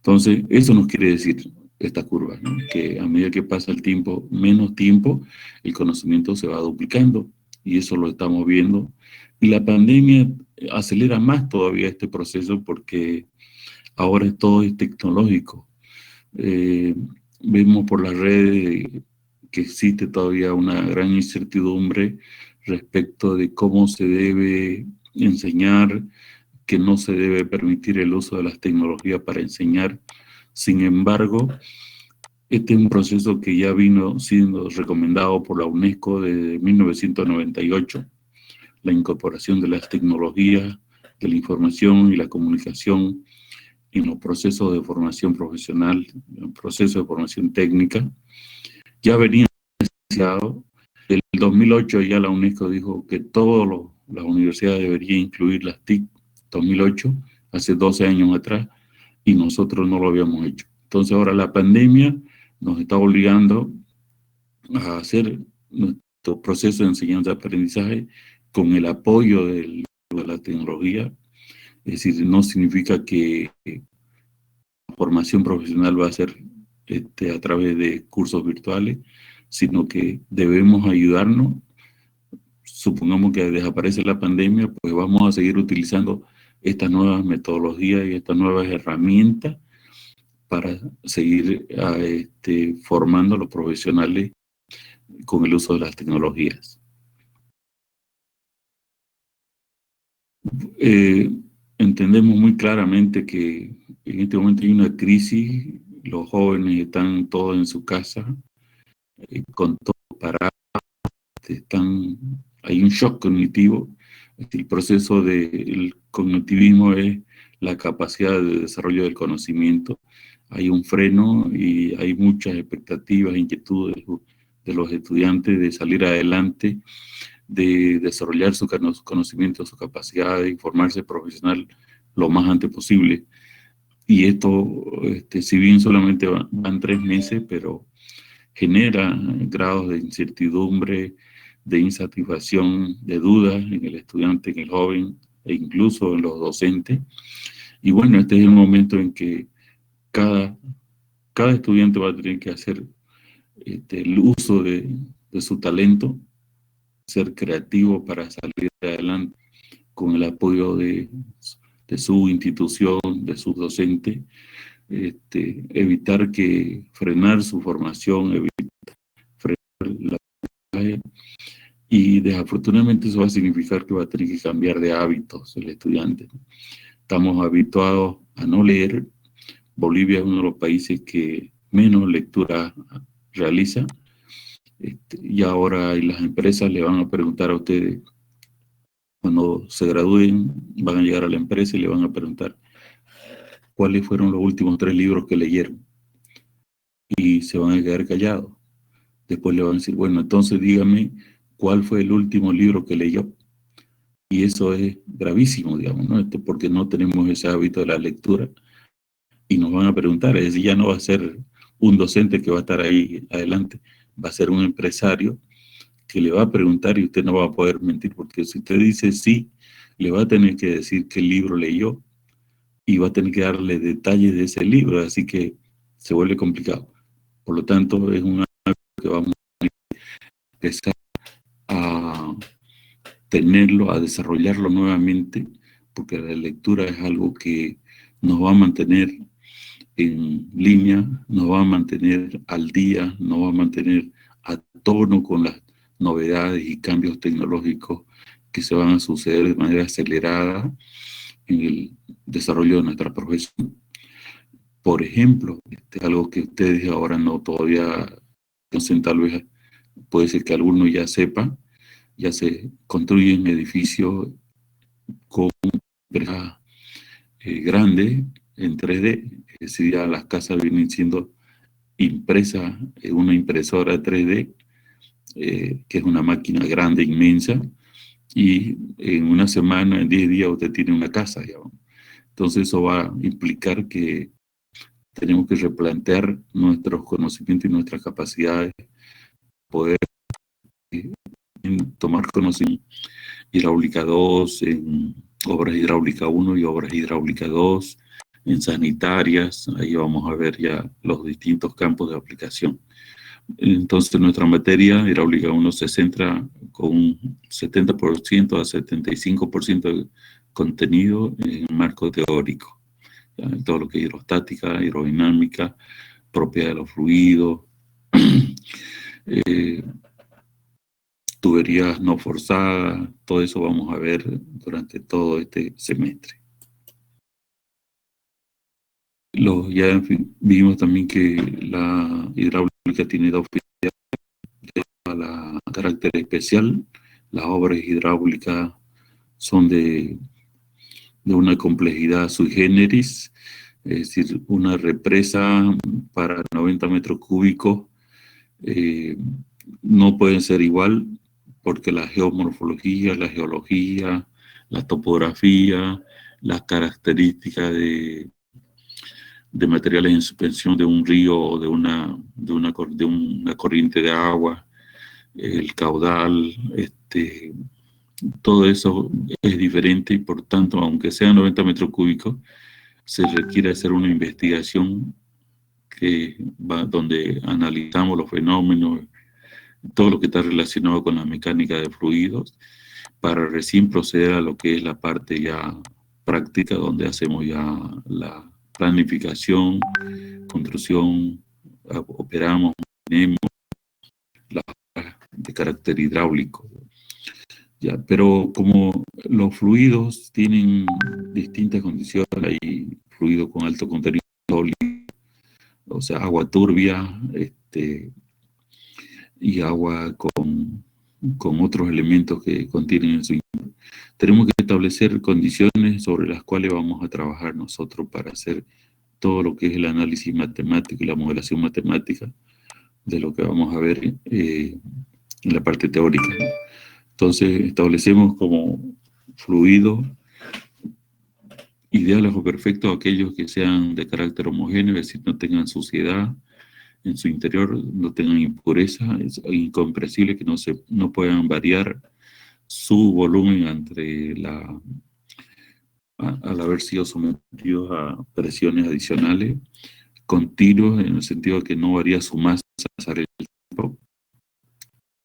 Entonces, eso nos quiere decir esta curva, ¿no? Que a medida que pasa el tiempo, menos tiempo, el conocimiento se va duplicando, y eso lo estamos viendo. Y la pandemia acelera más todavía este proceso porque ahora todo es tecnológico. Eh, Vemos por las redes que existe todavía una gran incertidumbre respecto de cómo se debe enseñar, que no se debe permitir el uso de las tecnologías para enseñar. Sin embargo, este es un proceso que ya vino siendo recomendado por la UNESCO desde 1998, la incorporación de las tecnologías de la información y la comunicación en los procesos de formación profesional, en los procesos de formación técnica. Ya venía iniciado. En el 2008 ya la UNESCO dijo que todas las universidades deberían incluir las TIC. 2008, hace 12 años atrás, y nosotros no lo habíamos hecho. Entonces ahora la pandemia nos está obligando a hacer nuestro proceso de enseñanza-aprendizaje con el apoyo de la tecnología. Es decir, no significa que la formación profesional va a ser a través de cursos virtuales, sino que debemos ayudarnos. Supongamos que desaparece la pandemia, pues vamos a seguir utilizando estas nuevas metodologías y estas nuevas herramientas para seguir formando a los profesionales con el uso de las tecnologías. Entendemos muy claramente que en este momento hay una crisis, los jóvenes están todos en su casa, con todo parado, hay un shock cognitivo. El proceso del cognitivismo es la capacidad de desarrollo del conocimiento. Hay un freno y hay muchas expectativas, inquietudes de los estudiantes de salir adelante, de desarrollar su conocimiento, su capacidad de informarse profesional lo más antes posible. Y esto, si bien solamente van 3 meses, pero genera grados de incertidumbre, de insatisfacción, de dudas en el estudiante, en el joven, e incluso en los docentes. Y bueno, este es el momento en que cada estudiante va a tener que hacer el uso de su talento, ser creativo para salir adelante con el apoyo de su institución, de sus docentes, evitar frenar su formación, evitar frenar la y desafortunadamente eso va a significar que va a tener que cambiar de hábitos el estudiante. Estamos habituados a no leer. Bolivia es uno de los países que menos lectura realiza. Y ahora las empresas le van a preguntar a ustedes, cuando se gradúen, van a llegar a la empresa y le van a preguntar cuáles fueron los últimos 3 libros que leyeron. Y se van a quedar callados. Después le van a decir, bueno, entonces dígame cuál fue el último libro que leyó. Y eso es gravísimo, digamos, ¿no? Porque no tenemos ese hábito de la lectura y nos van a preguntar. Es decir, ya no va a ser un docente que va a estar ahí adelante, va a ser un empresario que le va a preguntar y usted no va a poder mentir, porque si usted dice sí, le va a tener que decir qué libro leyó y va a tener que darle detalles de ese libro, así que se vuelve complicado. Por lo tanto, es un hábito que vamos a empezar a tenerlo, a desarrollarlo nuevamente, porque la lectura es algo que nos va a mantener en línea, nos va a mantener al día, nos va a mantener a tono con las novedades y cambios tecnológicos que se van a suceder de manera acelerada en el desarrollo de nuestra profesión. Por ejemplo, algo que ustedes ahora no todavía conocen, tal vez puede ser que alguno ya sepa, ya se construyen edificios con empresas grandes en 3D, es decir, ya las casas vienen siendo impresas en una impresora 3D, que es una máquina grande, inmensa, y en una semana, en 10 días, usted tiene una casa, digamos. Entonces eso va a implicar que tenemos que replantear nuestros conocimientos y nuestras capacidades, poder tomar conocimiento hidráulica 2, en obras hidráulica 1 y obras hidráulica 2, en sanitarias. Ahí vamos a ver ya los distintos campos de aplicación. Entonces, nuestra materia hidráulica 1 se centra con un 70% a 75% de contenido en el marco teórico. ¿Ya? En todo lo que es hidrostática, hidrodinámica, propiedad de los fluidos, tuberías no forzadas, todo eso vamos a ver durante todo este semestre. Ya vimos también que la hidráulica tiene dos carácter especial. Las obras hidráulicas son de una complejidad sui generis, es decir, una represa para 90 metros cúbicos no pueden ser igual porque la geomorfología, la geología, la topografía, las características de materiales en suspensión de un río o de una corriente de agua, el caudal, todo eso es diferente y por tanto, aunque sean 90 metros cúbicos, se requiere hacer una investigación donde analizamos los fenómenos, todo lo que está relacionado con la mecánica de fluidos, para recién proceder a lo que es la parte ya práctica, donde hacemos ya la planificación, construcción, operamos, tenemos las de carácter hidráulico. Ya, pero como los fluidos tienen distintas condiciones, hay fluidos con alto contenido sólido, o sea, agua turbia, y agua con otros elementos que contienen en su interior. Tenemos que establecer condiciones sobre las cuales vamos a trabajar nosotros para hacer todo lo que es el análisis matemático y la modelación matemática de lo que vamos a ver en la parte teórica. Entonces establecemos como fluidos ideales o perfectos aquellos que sean de carácter homogéneo, es decir, no tengan suciedad en su interior, no tengan impureza, es incompresible que no puedan variar su volumen al haber sido sometidos a presiones adicionales, continuos, en el sentido de que no varía su masa al pasar el tiempo,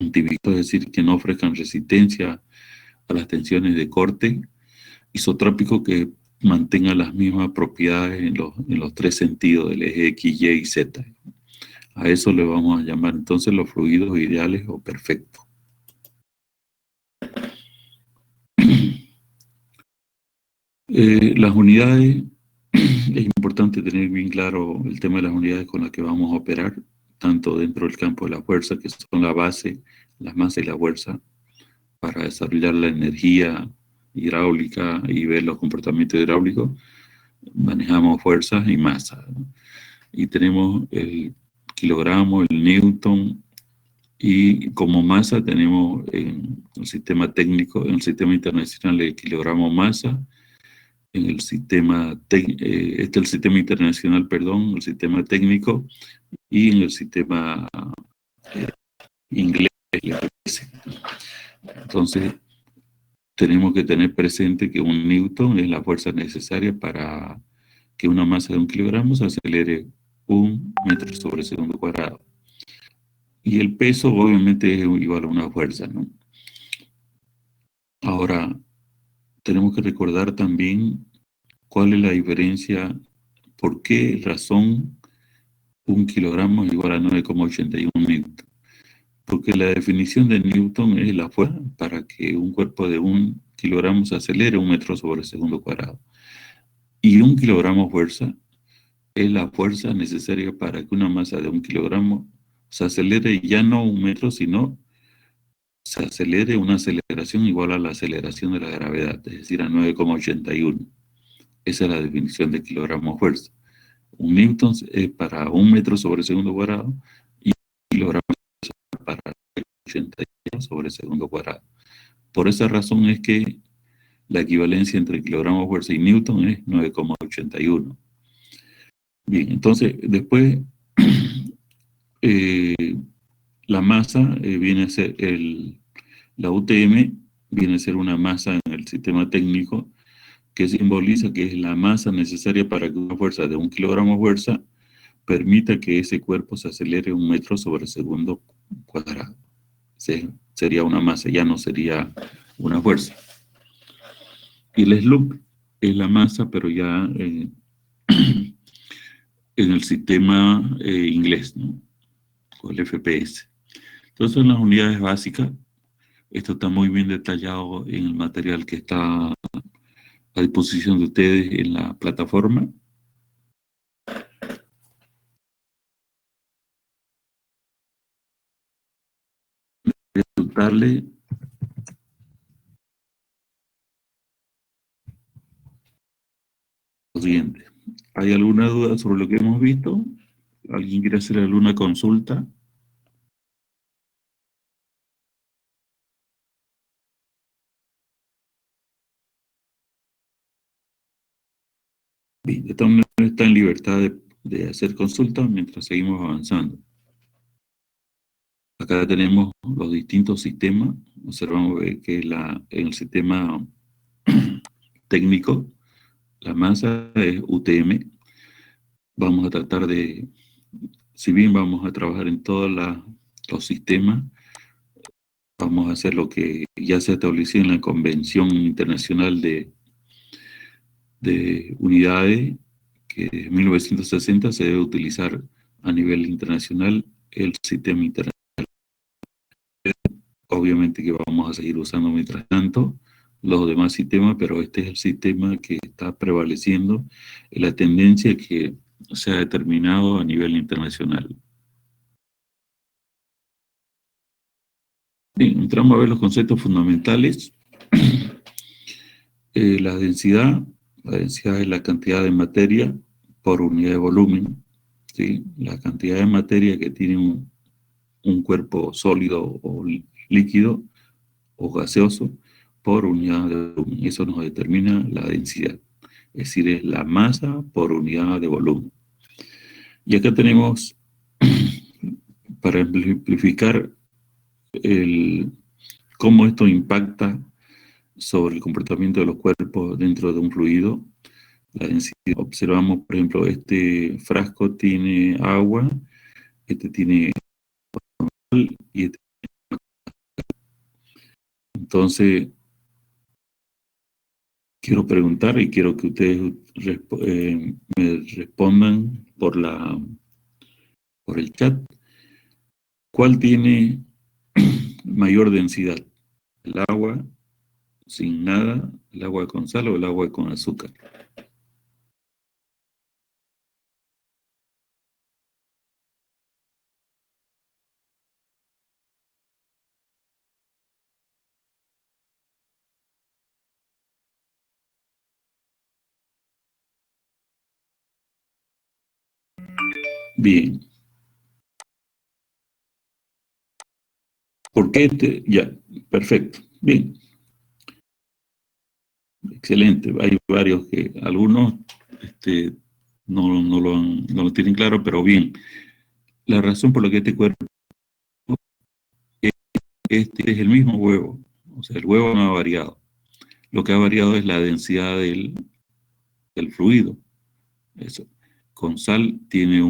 antivírico, es decir, que no ofrezcan resistencia a las tensiones de corte, isotrópico, que mantenga las mismas propiedades en los tres sentidos del eje X, Y y Z. A eso le vamos a llamar entonces los fluidos ideales o perfectos. Las unidades, es importante tener bien claro el tema de las unidades con las que vamos a operar, tanto dentro del campo de la fuerza, que son la base, la masa y la fuerza, para desarrollar la energía hidráulica y ver los comportamientos hidráulicos. Manejamos fuerzas y masa, ¿no? Y tenemos el kilogramo, el newton, y como masa tenemos en el sistema técnico, en el sistema internacional, el kilogramo masa, en el sistema, el sistema internacional, perdón, el sistema técnico, y en el sistema inglés. Entonces, tenemos que tener presente que un newton es la fuerza necesaria para que una masa de 1 kilogramo se acelere 1 metro sobre segundo cuadrado. Y el peso obviamente es igual a una fuerza, ¿no? Ahora, tenemos que recordar también cuál es la diferencia, por qué razón 1 kilogramo es igual a 9,81 newton. Porque la definición de newton es la fuerza para que un cuerpo de 1 kilogramo se acelere 1 metro sobre segundo cuadrado. Y 1 kilogramo fuerza es la fuerza necesaria para que una masa de 1 kilogramo se acelere ya no 1 metro, sino se acelere una aceleración igual a la aceleración de la gravedad, es decir, a 9,81. Esa es la definición de kilogramo fuerza. Un newton es para 1 metro sobre segundo cuadrado y un kilogramo para 81 sobre segundo cuadrado. Por esa razón es que la equivalencia entre kilogramo fuerza y newton es 9,81. Bien, entonces después la masa viene a ser la UTM, viene a ser una masa en el sistema técnico que simboliza que es la masa necesaria para que una fuerza de 1 kilogramo de fuerza permita que ese cuerpo se acelere 1 metro sobre segundo cuadrado. Sería una masa, ya no sería una fuerza. Y el slug es la masa, pero ya en el sistema inglés, ¿no? O el FPS. Entonces, en las unidades básicas, esto está muy bien detallado en el material que está a disposición de ustedes en la plataforma. Darle lo siguiente. ¿Hay alguna duda sobre lo que hemos visto? ¿Alguien quiere hacer alguna consulta? Bien, de todas maneras está en libertad de hacer consultas mientras seguimos avanzando. Acá tenemos los distintos sistemas. Observamos que en el sistema técnico, la masa es UTM. Vamos a tratar de, si bien vamos a trabajar en todos los sistemas, vamos a hacer lo que ya se estableció en la Convención Internacional de Unidades, que en 1960 se debe utilizar a nivel internacional el sistema internacional. Obviamente que vamos a seguir usando mientras tanto los demás sistemas, pero este es el sistema que está prevaleciendo en la tendencia que se ha determinado a nivel internacional. Bien, entramos a ver los conceptos fundamentales. La densidad es la cantidad de materia por unidad de volumen, ¿sí? La cantidad de materia que tiene un cuerpo sólido o líquido o gaseoso por unidad de volumen. Eso nos determina la densidad, es decir, es la masa por unidad de volumen. Y acá tenemos, para ejemplificar cómo esto impacta sobre el comportamiento de los cuerpos dentro de un fluido, la densidad. Observamos, por ejemplo, este frasco tiene agua, este tiene sal y este. Entonces, quiero preguntar y quiero que ustedes me respondan por el chat. ¿Cuál tiene mayor densidad? ¿El agua sin nada, el agua con sal o el agua con azúcar? Bien. ¿Por qué? Ya, perfecto. Bien, excelente. Hay varios que algunos no lo tienen claro, pero bien. La razón por la que este cuerpo este es el mismo huevo, o sea, el huevo no ha variado. Lo que ha variado es la densidad del fluido. Eso. Con sal tiene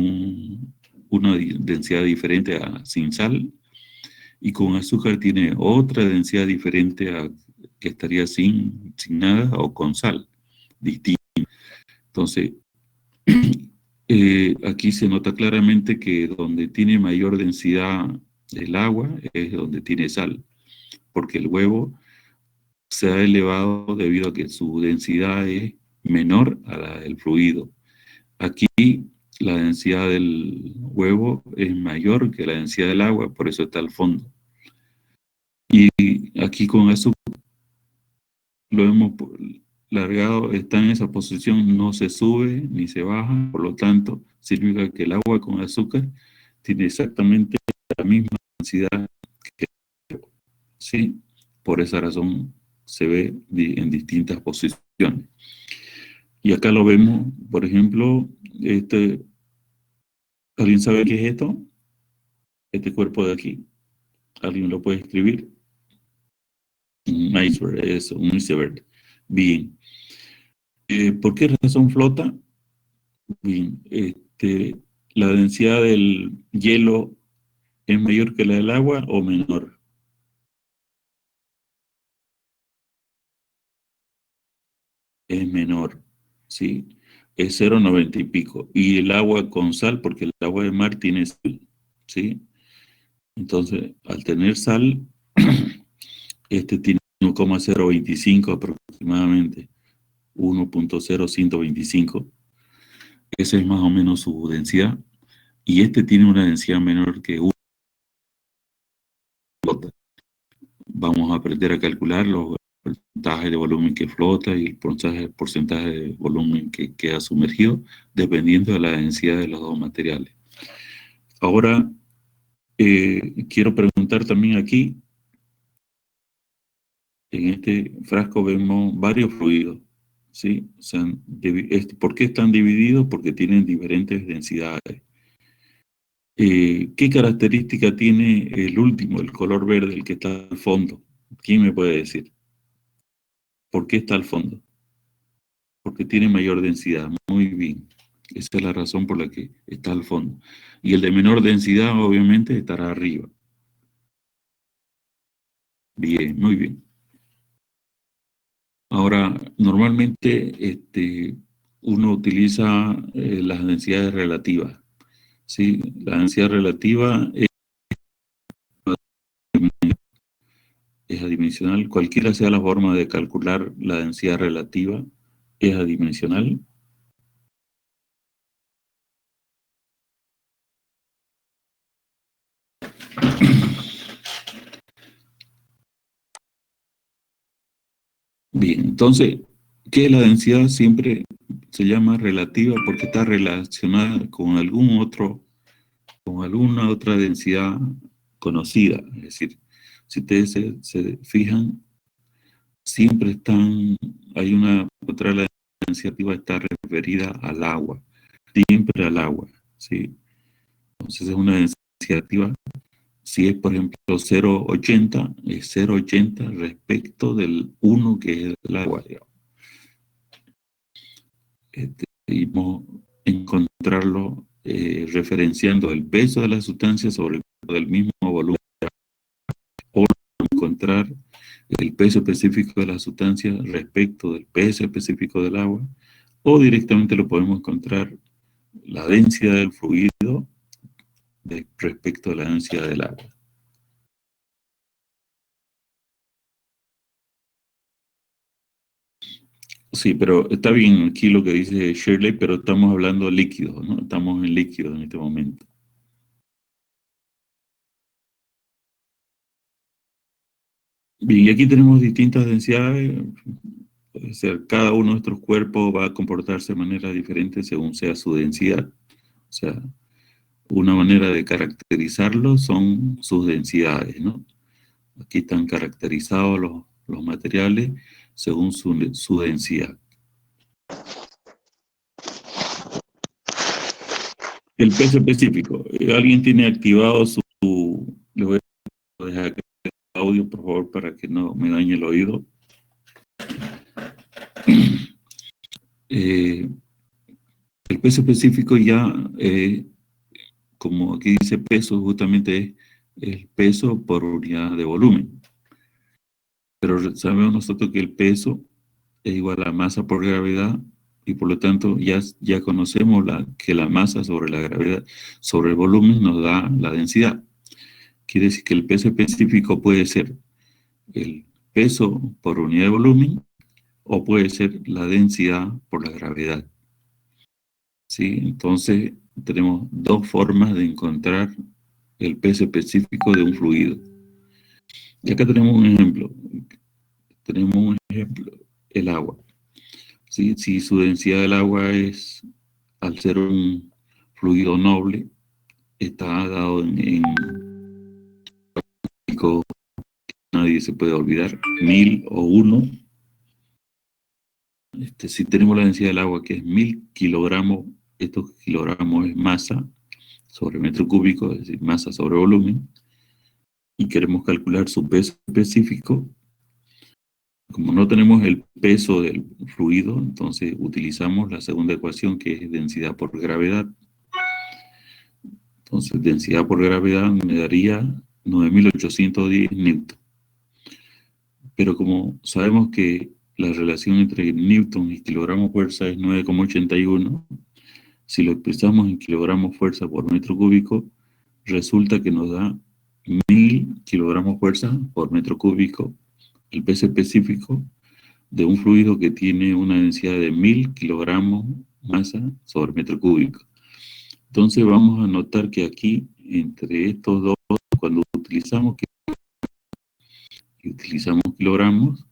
una densidad diferente a sin sal, y con azúcar tiene otra densidad diferente a que estaría sin nada o con sal, distinta. Entonces, aquí se nota claramente que donde tiene mayor densidad el agua es donde tiene sal, porque el huevo se ha elevado debido a que su densidad es menor a la del fluido. Aquí la densidad del huevo es mayor que la densidad del agua, por eso está al fondo. Y aquí con azúcar lo hemos largado, está en esa posición, no se sube ni se baja, por lo tanto, significa que el agua con azúcar tiene exactamente la misma densidad que el agua, ¿sí? Por esa razón se ve en distintas posiciones. Y acá lo vemos, por ejemplo, ¿alguien sabe qué es esto? Este cuerpo de aquí. ¿Alguien lo puede escribir? Un iceberg, es un iceberg. Bien. ¿Por qué razón flota? Bien, la densidad del hielo es mayor que la del agua o menor. Es menor, ¿sí? Es 0,90 y pico. Y el agua con sal, porque el agua de mar tiene sal, ¿sí? Entonces, al tener sal, tiene 1,025 aproximadamente, 1,0125. Esa es más o menos su densidad. Y tiene una densidad menor que 1. Vamos a aprender a calcular los porcentajes de volumen que flota y el porcentaje de volumen que queda sumergido, dependiendo de la densidad de los dos materiales. Ahora, quiero preguntar también aquí, en este frasco vemos varios fluidos, ¿sí? O sea, ¿por qué están divididos? Porque tienen diferentes densidades. ¿Qué característica tiene el último, el color verde, el que está al fondo? ¿Quién me puede decir? ¿Por qué está al fondo? Porque tiene mayor densidad. Muy bien. Esa es la razón por la que está al fondo. Y el de menor densidad, obviamente, estará arriba. Bien, muy bien. Ahora, normalmente uno utiliza las densidades relativas. ¿Sí? La densidad relativa es adimensional. Cualquiera sea la forma de calcular la densidad relativa, es adimensional. Bien, entonces, ¿qué es la densidad? Siempre se llama relativa porque está relacionada con con alguna otra densidad conocida. Es decir, si ustedes se fijan, siempre hay una otra, la densidad relativa está referida al agua, siempre al agua, ¿sí? Entonces es una densidad relativa. Si es, por ejemplo, 0,80, es 0,80 respecto del 1 que es el agua, digamos. Y encontrarlo referenciando el peso de la sustancia sobre el peso del mismo volumen, o encontrar el peso específico de la sustancia respecto del peso específico del agua, o directamente lo podemos encontrar la densidad del fluido respecto a la densidad del agua. Sí, pero está bien aquí lo que dice Shirley, pero estamos hablando de líquidos, ¿no? Estamos en líquidos en este momento. Bien, y aquí tenemos distintas densidades. O sea, cada uno de nuestros cuerpos va a comportarse de manera diferente según sea su densidad. O sea, una manera de caracterizarlo son sus densidades, ¿no? Aquí están caracterizados los materiales según su densidad. El peso específico. ¿Alguien tiene activado le voy a dejar el audio, por favor, para que no me dañe el oído? Eh, el peso específico ya, como aquí dice peso, justamente es el peso por unidad de volumen. Pero sabemos nosotros que el peso es igual a masa por gravedad, y por lo tanto ya conocemos que la masa sobre la gravedad, sobre el volumen, nos da la densidad. Quiere decir que el peso específico puede ser el peso por unidad de volumen o puede ser la densidad por la gravedad. ¿Sí? Entonces tenemos dos formas de encontrar el peso específico de un fluido. Y acá tenemos un ejemplo. El agua. ¿Sí? Si su densidad del agua es, al ser un fluido noble, está dado en nadie se puede olvidar, 1000 o 1. Si tenemos la densidad del agua que es 1000 kilogramos, estos kilogramos es masa sobre metro cúbico, es decir, masa sobre volumen, y queremos calcular su peso específico, Como no tenemos el peso del fluido, entonces utilizamos la segunda ecuación, que es densidad por gravedad. Entonces, densidad por gravedad me daría 9.810 newton. Pero como sabemos que la relación entre newton y kilogramo fuerza es 9,81, si lo expresamos en kilogramos fuerza por metro cúbico, resulta que nos da 1.000 kilogramos fuerza por metro cúbico, el peso específico de un fluido que tiene una densidad de 1.000 kilogramos masa sobre metro cúbico. Entonces vamos a notar que aquí, entre estos dos, cuando utilizamos kilogramos,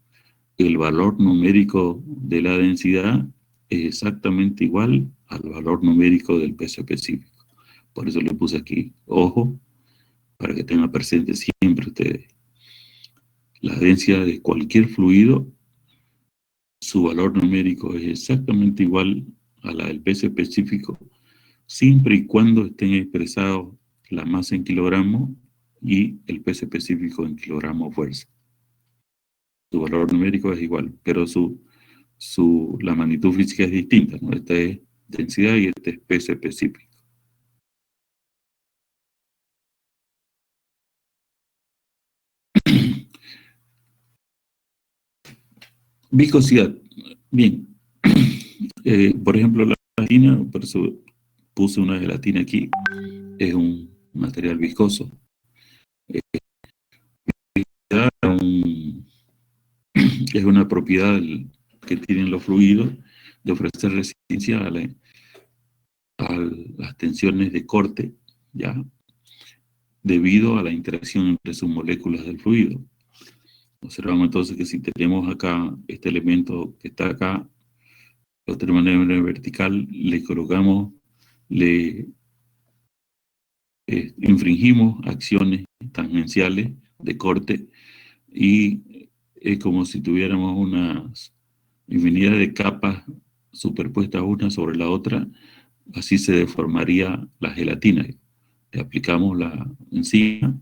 el valor numérico de la densidad es exactamente igual al valor numérico del peso específico. Por eso le puse aquí, ojo, para que tengan presente siempre ustedes. La densidad de cualquier fluido, su valor numérico es exactamente igual a la del peso específico, siempre y cuando estén expresados la masa en kilogramos y el peso específico en kilogramos fuerza. Su valor numérico es igual, pero la magnitud física es distinta, ¿no? Esta es densidad y este es peso específico. Viscosidad. Bien. Por ejemplo, la gelatina, por eso puse una gelatina aquí, es un material viscoso. Es una propiedad que tienen los fluidos de ofrecer resistencia a las tensiones de corte, ¿ya? Debido a la interacción entre sus moléculas del fluido. Observamos entonces que si tenemos acá este elemento que está acá, lo tenemos de manera vertical, le colocamos, le infringimos acciones tangenciales de corte y es como si tuviéramos una infinidad de capas superpuestas una sobre la otra, así se deformaría la gelatina. Le aplicamos la enzima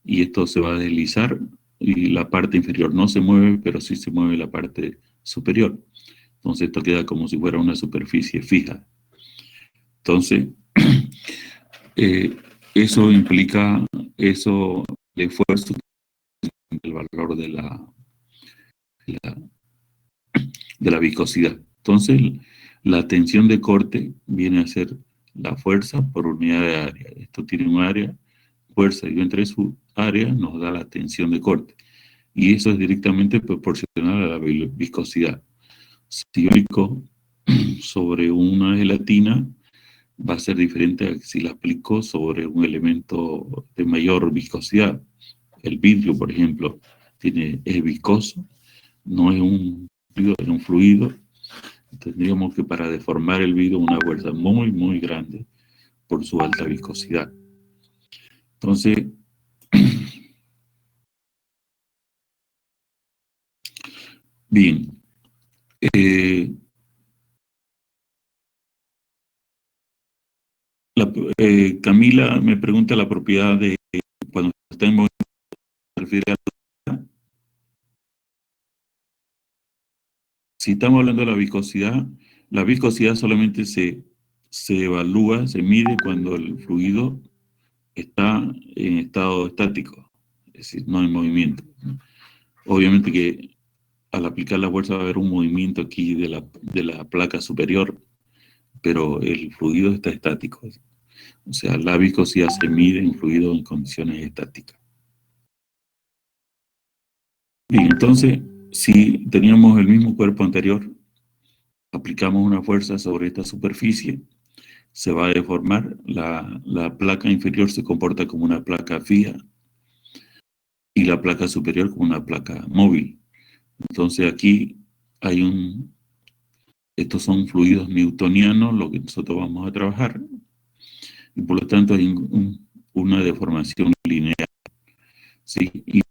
y esto se va a deslizar y la parte inferior no se mueve, pero sí se mueve la parte superior. Entonces esto queda como si fuera una superficie fija. Entonces, eso implica el esfuerzo, el valor de la viscosidad. Entonces, la tensión de corte viene a ser la fuerza por unidad de área. Esto tiene un área, fuerza, y entre su área nos da la tensión de corte. Y eso es directamente proporcional a la viscosidad. Si yo aplico sobre una gelatina, va a ser diferente a si la aplico sobre un elemento de mayor viscosidad. El vidrio, por ejemplo, es viscoso, no es un fluido, es un fluido. Tendríamos que para deformar el vidrio una fuerza muy, muy grande por su alta viscosidad. Entonces, bien, Camila me pregunta la propiedad de cuando estemos se refiere a si estamos hablando de la viscosidad solamente se evalúa, se mide cuando el fluido está en estado estático, es decir, no en movimiento. Obviamente que al aplicar la fuerza va a haber un movimiento aquí de la placa superior, pero el fluido está estático. O sea, la viscosidad se mide en fluido en condiciones estáticas. Bien, entonces, si teníamos el mismo cuerpo anterior, aplicamos una fuerza sobre esta superficie, se va a deformar, la placa inferior se comporta como una placa fija y la placa superior como una placa móvil. Entonces aquí estos son fluidos newtonianos, lo que nosotros vamos a trabajar, y por lo tanto hay una deformación lineal, ¿sí? Y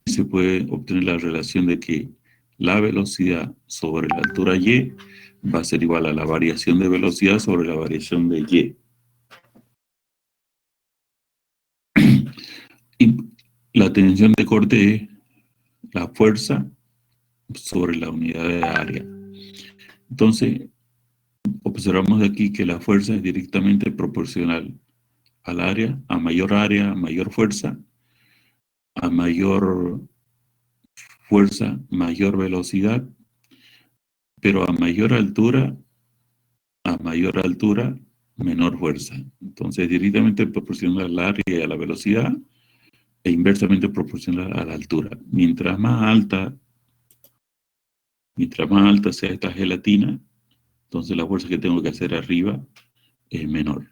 se puede obtener la relación de que la velocidad sobre la altura y va a ser igual a la variación de velocidad sobre la variación de y. Y la tensión de corte es la fuerza sobre la unidad de área. Entonces, observamos de aquí que la fuerza es directamente proporcional al área, mayor fuerza, a mayor fuerza, mayor velocidad, pero a mayor altura, menor fuerza. Entonces, directamente proporcional al área y a la velocidad e inversamente proporcional a la altura. Mientras más alta sea esta gelatina, entonces la fuerza que tengo que hacer arriba es menor.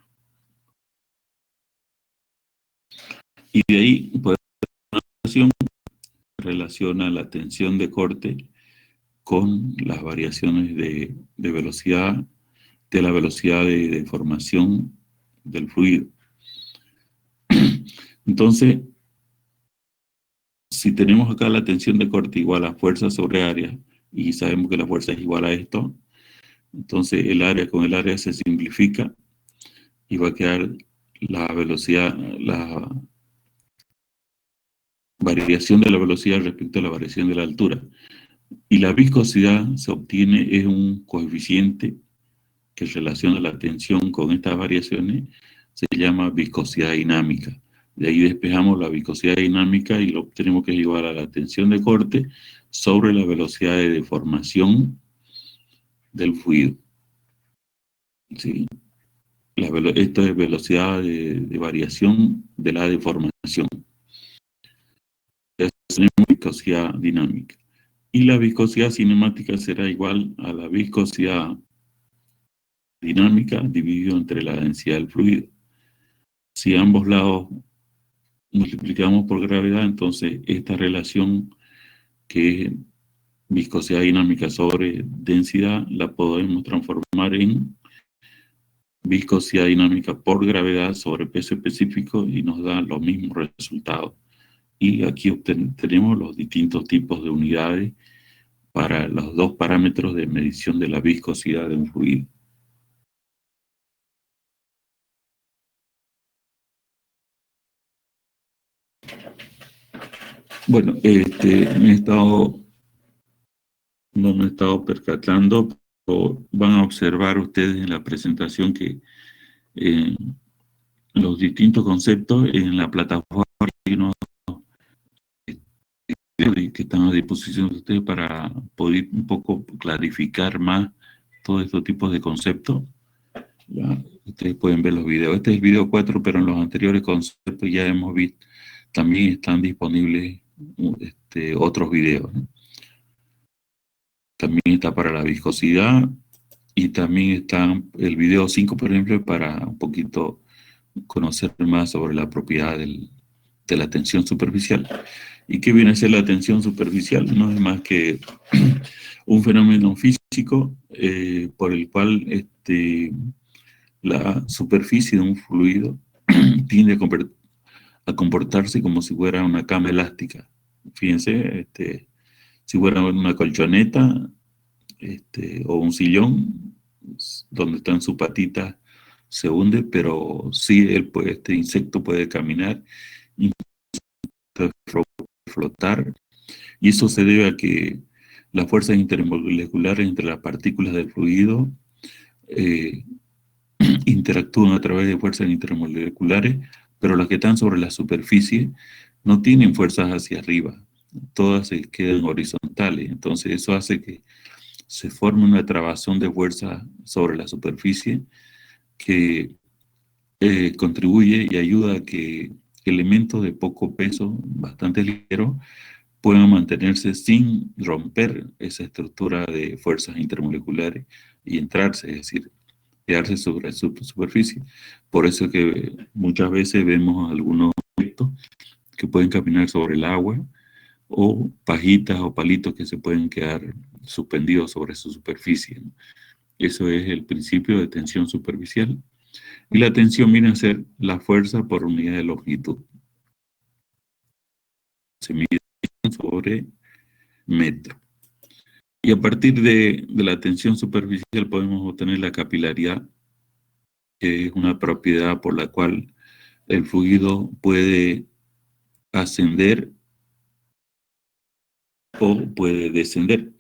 Y de ahí, pues, una relación relaciona la tensión de corte con las variaciones de velocidad, de la velocidad de formación del fluido. Entonces, si tenemos acá la tensión de corte igual a fuerza sobre área, y sabemos que la fuerza es igual a esto, entonces el área con el área se simplifica y va a quedar la velocidad, la variación de la velocidad respecto a la variación de la altura. Y la viscosidad se obtiene, es un coeficiente que relaciona la tensión con estas variaciones, se llama viscosidad dinámica. De ahí despejamos la viscosidad dinámica y lo obtenemos que es igual a la tensión de corte sobre la velocidad de deformación del fluido. ¿Sí? Esto es velocidad de variación de la deformación. Es viscosidad dinámica. Y la viscosidad cinemática será igual a la viscosidad dinámica dividido entre la densidad del fluido. Si ambos lados multiplicamos por gravedad, entonces esta relación que es viscosidad dinámica sobre densidad la podemos transformar en viscosidad dinámica por gravedad sobre peso específico y nos da los mismos resultados. Y aquí tenemos los distintos tipos de unidades para los dos parámetros de medición de la viscosidad de un fluido. Bueno, no me he estado percatando, pero van a observar ustedes en la presentación que los distintos conceptos en la plataforma hay unos que están a disposición de ustedes para poder un poco clarificar más todos estos tipos de conceptos. ¿Ya? Ustedes pueden ver los videos. Este es el video 4, pero en los anteriores conceptos ya hemos visto, también están disponibles otros videos, ¿no? También está para la viscosidad y también está el video 5, por ejemplo, para un poquito conocer más sobre la propiedad de la tensión superficial. ¿Y qué viene a ser la tensión superficial? No es más que un fenómeno físico por el cual la superficie de un fluido tiende a comportarse como si fuera una cama elástica. Fíjense, si fuera una colchoneta o un sillón donde están sus patitas, se hunde, pero sí este insecto puede caminar y flotar, y eso se debe a que las fuerzas intermoleculares entre las partículas del fluido interactúan a través de fuerzas intermoleculares, pero las que están sobre la superficie no tienen fuerzas hacia arriba, todas se quedan horizontales. Entonces eso hace que se forme una trabazón de fuerza sobre la superficie que contribuye y ayuda a que elementos de poco peso, bastante ligeros, puedan mantenerse sin romper esa estructura de fuerzas intermoleculares y entrarse, es decir, quedarse sobre su superficie. Por eso que muchas veces vemos algunos objetos que pueden caminar sobre el agua, o pajitas o palitos que se pueden quedar suspendidos sobre su superficie, ¿no? Eso es el principio de tensión superficial. Y la tensión viene a ser la fuerza por unidad de longitud. Se mide sobre metro. Y a partir de la tensión superficial podemos obtener la capilaridad, que es una propiedad por la cual el fluido puede ascender o puede descender.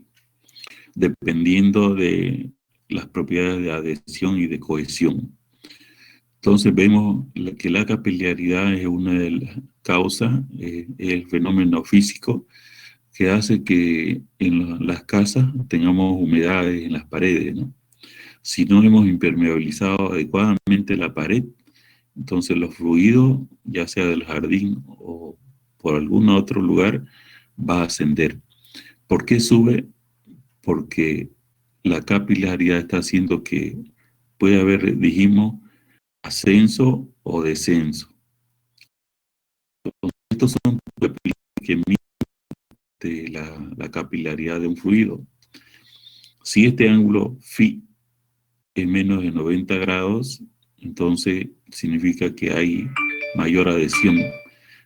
dependiendo de las propiedades de adhesión y de cohesión. Entonces vemos que la capilaridad es una de las causas, el fenómeno físico que hace que en las casas tengamos humedades en las paredes, ¿no? Si no hemos impermeabilizado adecuadamente la pared, entonces los fluidos, ya sea del jardín o por algún otro lugar, va a ascender. ¿Por qué sube? Porque la capilaridad está haciendo que puede haber, dijimos, ascenso o descenso. Estos son capilares que miden la capilaridad de un fluido. Si este ángulo phi es menos de 90 grados, entonces significa que hay mayor adhesión.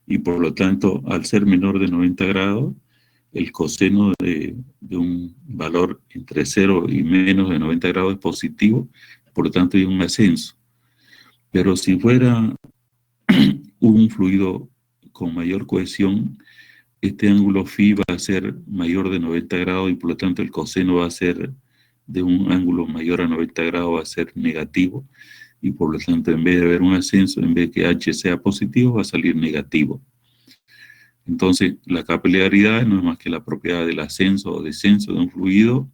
Y por lo tanto, al ser menor de 90 grados, el coseno de un valor entre 0 y menos de 90 grados es positivo, por lo tanto hay un ascenso. Pero si fuera un fluido con mayor cohesión, este ángulo phi va a ser mayor de 90 grados y por lo tanto el coseno va a ser de un ángulo mayor a 90 grados, va a ser negativo, y por lo tanto en vez de haber un ascenso, en vez de que H sea positivo, va a salir negativo. Entonces la capilaridad no es más que la propiedad del ascenso o descenso de un fluido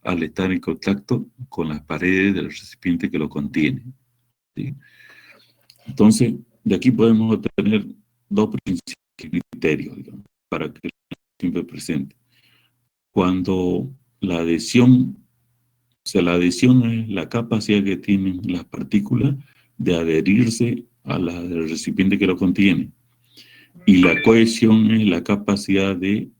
al estar en contacto con las paredes del recipiente que lo contiene, ¿sí? Entonces, de aquí podemos obtener dos criterios, digamos, para que siempre presente. Cuando la adhesión, o sea, la adhesión es la capacidad que tienen las partículas de adherirse a la del recipiente que lo contiene. Y la cohesión es la capacidad de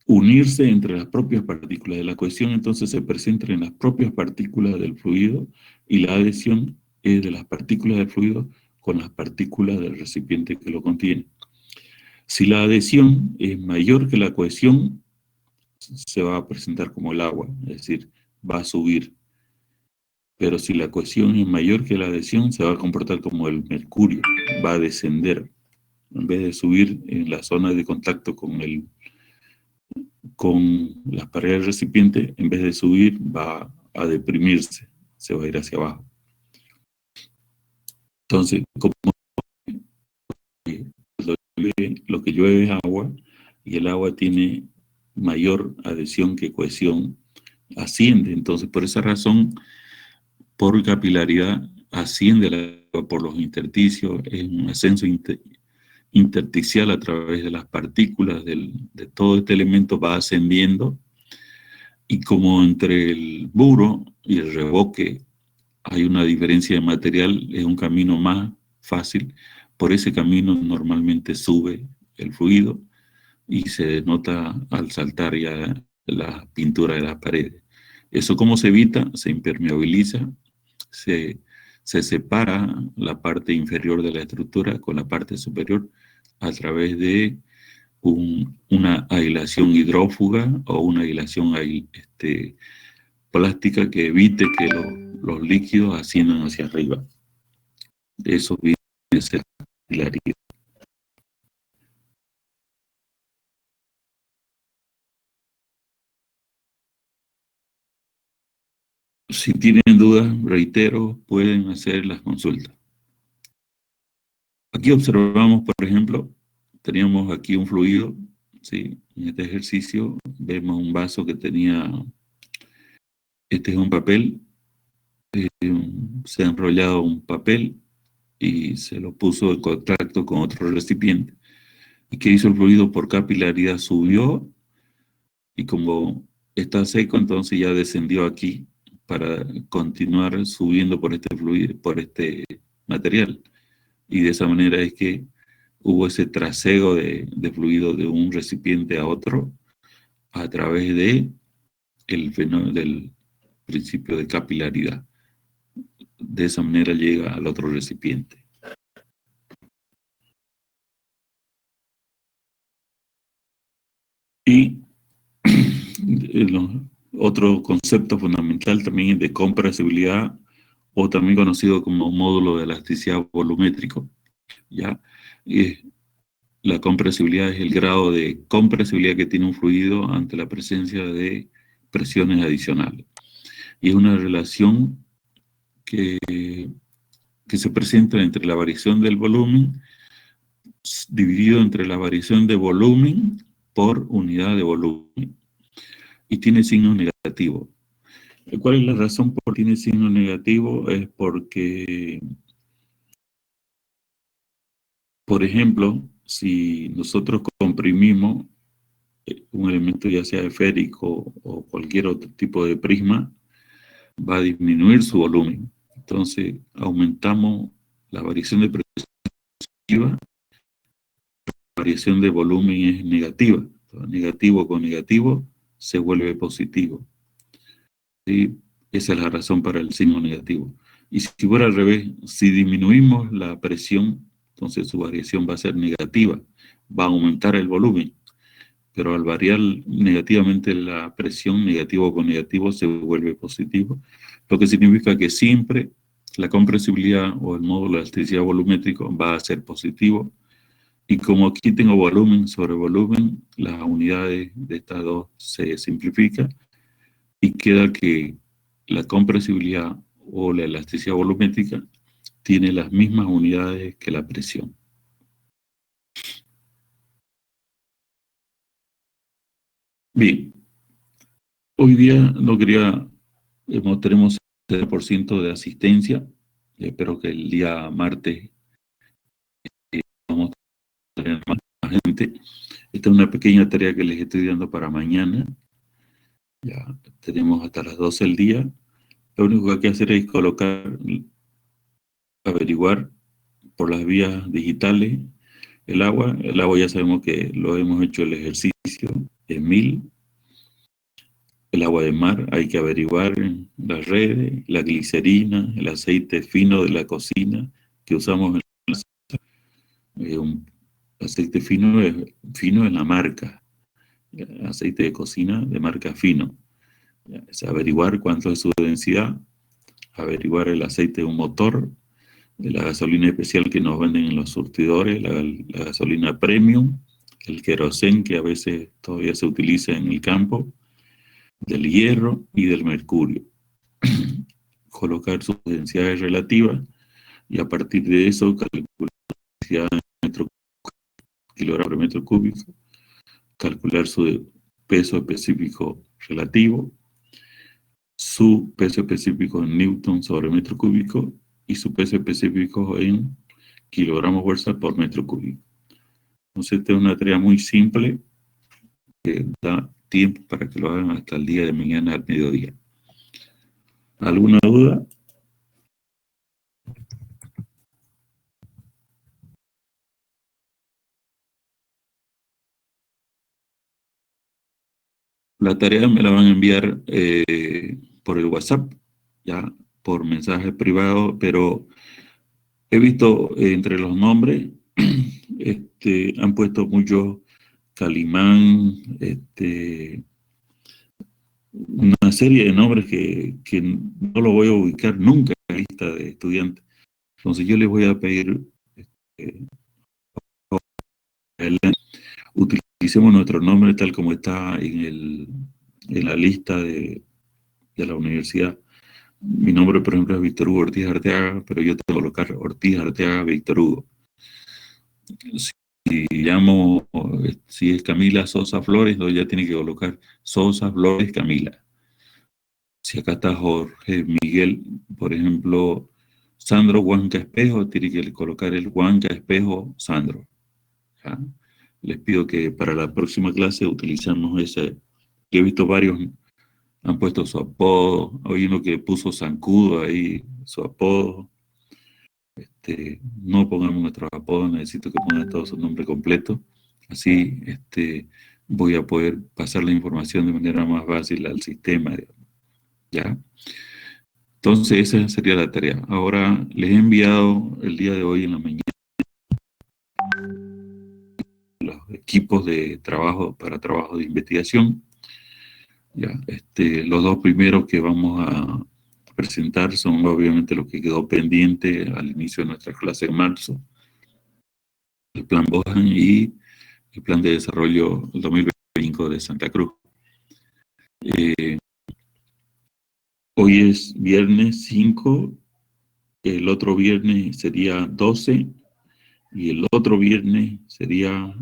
unirse entre las propias partículas. De la cohesión entonces se presenta en las propias partículas del fluido y la adhesión es de las partículas del fluido con las partículas del recipiente que lo contiene. Si la adhesión es mayor que la cohesión, se va a presentar como el agua, es decir, va a subir. Pero si la cohesión es mayor que la adhesión, se va a comportar como el mercurio, va a descender. En vez de subir en la zona de contacto con las paredes del recipiente, en vez de subir, va a deprimirse, se va a ir hacia abajo. Entonces, como lo que llueve es agua, y el agua tiene mayor adhesión que cohesión, asciende. Entonces, por esa razón, por capilaridad, asciende el agua por los intersticios, es un ascenso intersticial a través de las partículas de todo este elemento va ascendiendo, y como entre el muro y el revoque hay una diferencia de material, es un camino más fácil, por ese camino normalmente sube el fluido y se denota al saltar ya la pintura de las paredes. ¿Eso cómo se evita? Se impermeabiliza, se separa la parte inferior de la estructura con la parte superior a través de una aislación hidrófuga o una aislación plástica que evite que los líquidos asciendan hacia arriba. Eso viene a ser capilaridad. Si tienen dudas, reitero, pueden hacer las consultas. Aquí observamos, por ejemplo, teníamos aquí un fluido, ¿sí? En este ejercicio vemos un vaso que tenía, este es un papel, se ha enrollado un papel y se lo puso en contacto con otro recipiente. ¿Y qué hizo el fluido? Por capilaridad subió, y como está seco, entonces ya descendió aquí para continuar subiendo por este fluido, por este material. Y de esa manera es que hubo ese trasego de fluido de un recipiente a otro a través de el fenómeno del principio de capilaridad. De esa manera llega al otro recipiente. Y otro concepto fundamental también es de compresibilidad, o también conocido como módulo de elasticidad volumétrico, ¿ya? la compresibilidad es el grado de compresibilidad que tiene un fluido ante la presencia de presiones adicionales. Y es una relación que se presenta entre la variación del volumen dividido entre la variación de volumen por unidad de volumen y tiene signo negativo. ¿Cuál es la razón por qué tiene signo negativo? Es porque, por ejemplo, si nosotros comprimimos un elemento ya sea esférico o cualquier otro tipo de prisma, va a disminuir su volumen. Entonces, aumentamos la variación de presión, la variación de volumen es negativa. Entonces, negativo con negativo se vuelve positivo. ¿Sí? Esa es la razón para el signo negativo. Y si fuera al revés, si disminuimos la presión, entonces su variación va a ser negativa, va a aumentar el volumen. Pero al variar negativamente la presión, negativo con negativo, se vuelve positivo, lo que significa que siempre la compresibilidad o el módulo de elasticidad volumétrico va a ser positivo. Y como aquí tengo volumen sobre volumen, las unidades de estas dos se simplifican y queda que la compresibilidad o la elasticidad volumétrica tiene las mismas unidades que la presión. Bien, hoy día no quería, tenemos 7% de asistencia, espero que el día martes vamos a tener más gente. Esta es una pequeña tarea que les estoy dando para mañana, ya tenemos hasta las 12 del día. Lo único que hay que hacer es colocar, averiguar por las vías digitales el agua ya sabemos que lo hemos hecho el ejercicio en 1000. El agua de mar hay que averiguar en las redes, la glicerina, el aceite fino de la cocina que usamos en un aceite fino es la marca, aceite de cocina de marca fino. Es averiguar cuánto es su densidad, averiguar el aceite de un motor, de la gasolina especial que nos venden en los surtidores, la gasolina premium, el querosén que a veces todavía se utiliza en el campo, del hierro y del mercurio. Colocar sus densidades relativas y a partir de eso calcular la densidad en kilogramos por metro cúbico, calcular su peso específico relativo, su peso específico en newton sobre metro cúbico y su peso específico en kilogramos fuerza por metro cúbico. Entonces, esta es una tarea muy simple que da tiempo para que lo hagan hasta el día de mañana al mediodía. ¿Alguna duda? La tarea me la van a enviar por el WhatsApp, ya por mensaje privado, pero he visto entre los nombres, han puesto muchos Calimán, una serie de nombres que no lo voy a ubicar nunca en la lista de estudiantes. Entonces yo les voy a pedir, utilicemos nuestro nombre tal como está en la lista de la universidad. Mi nombre, por ejemplo, es Víctor Hugo Ortiz Arteaga, pero yo tengo que colocar Ortiz Arteaga Víctor Hugo. Si es Camila Sosa Flores, entonces ya tiene que colocar Sosa Flores Camila. Si acá está Jorge Miguel, por ejemplo, Sandro Huanca Espejo, tiene que colocar el Huanca Espejo Sandro. ¿Ya? Les pido que para la próxima clase utilicemos ese. Yo he visto varios han puesto su apodo. Hay uno que puso Zancudo ahí, su apodo. No pongamos nuestros apodos, necesito que pongan todo su nombre completo. Así voy a poder pasar la información de manera más fácil al sistema, digamos. ¿Ya? Entonces esa sería la tarea. Ahora les he enviado el día de hoy en la mañana los equipos de trabajo para trabajo de investigación. Ya, los dos primeros que vamos a presentar son obviamente lo que quedó pendiente al inicio de nuestra clase en marzo. el Plan Bohan y el Plan de Desarrollo 2025 de Santa Cruz. Hoy es viernes 5, el otro viernes sería 12 y el otro viernes sería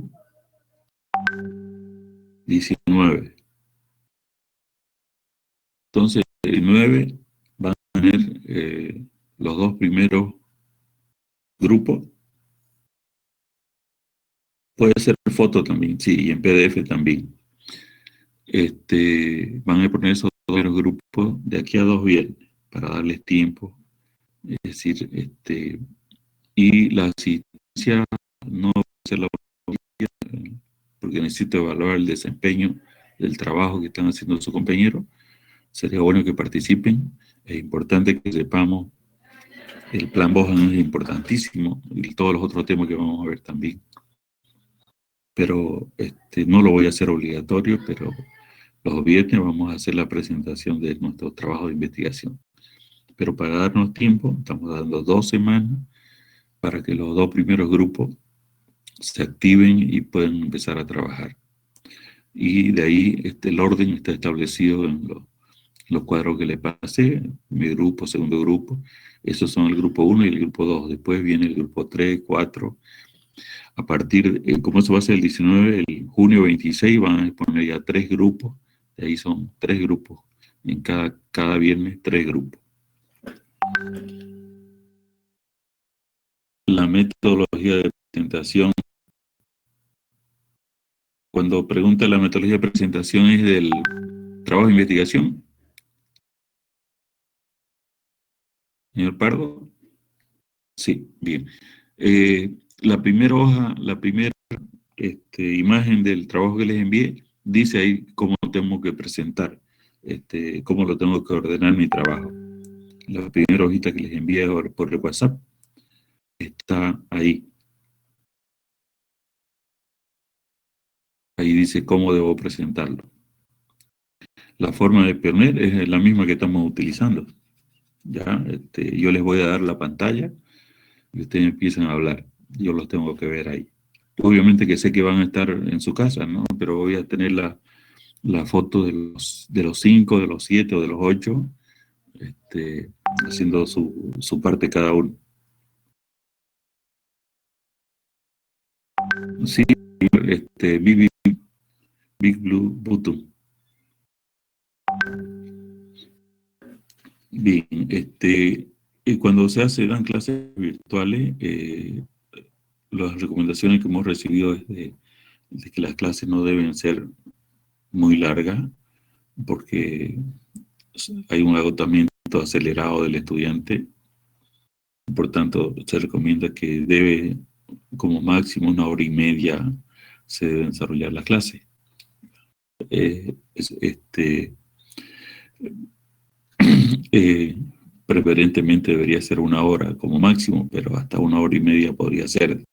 19. Entonces, el 9 van a tener los dos primeros grupos. Puede ser foto también, sí, y en PDF también. Van a poner esos dos primeros grupos de aquí a 2 viernes para darles tiempo. Es decir, y la asistencia no va a ser la porque necesito evaluar el desempeño del trabajo que están haciendo sus compañeros. Sería bueno que participen. Es importante que sepamos, el plan Bohan es importantísimo y todos los otros temas que vamos a ver también. Pero no lo voy a hacer obligatorio, pero los viernes vamos a hacer la presentación de nuestro trabajo de investigación. Pero para darnos tiempo, estamos dando 2 semanas para que los dos primeros grupos se activen y puedan empezar a trabajar. Y de ahí el orden está establecido en los cuadros que le pasé, mi grupo, segundo grupo. Esos son el grupo 1 y el grupo 2. Después viene el grupo 3, 4. A partir, como eso va a ser el 19, el junio 26 van a exponer ya 3 grupos. De ahí son 3 grupos. En cada viernes 3 grupos. La metodología de presentación. Cuando pregunta la metodología de presentación es del trabajo de investigación. Señor Pardo. Sí, bien. La primera hoja, la primera imagen del trabajo que les envié, dice ahí cómo tengo que presentar, cómo lo tengo que ordenar mi trabajo. La primera hojita que les envié por el WhatsApp está ahí. Ahí dice cómo debo presentarlo. La forma de poner es la misma que estamos utilizando. Ya, yo les voy a dar la pantalla y ustedes empiezan a hablar. Yo los tengo que ver ahí. Obviamente que sé que van a estar en su casa, ¿no? Pero voy a tener la foto de los 5, de los 7 o de los 8, haciendo su parte cada uno. Sí, Big Blue Button. Bien, y cuando dan clases virtuales, las recomendaciones que hemos recibido es de que las clases no deben ser muy largas, porque hay un agotamiento acelerado del estudiante. Por tanto, se recomienda que debe, como máximo 1 hora y media, se deben desarrollar las clases. Preferentemente debería ser 1 hora como máximo, pero hasta 1 hora y media podría ser.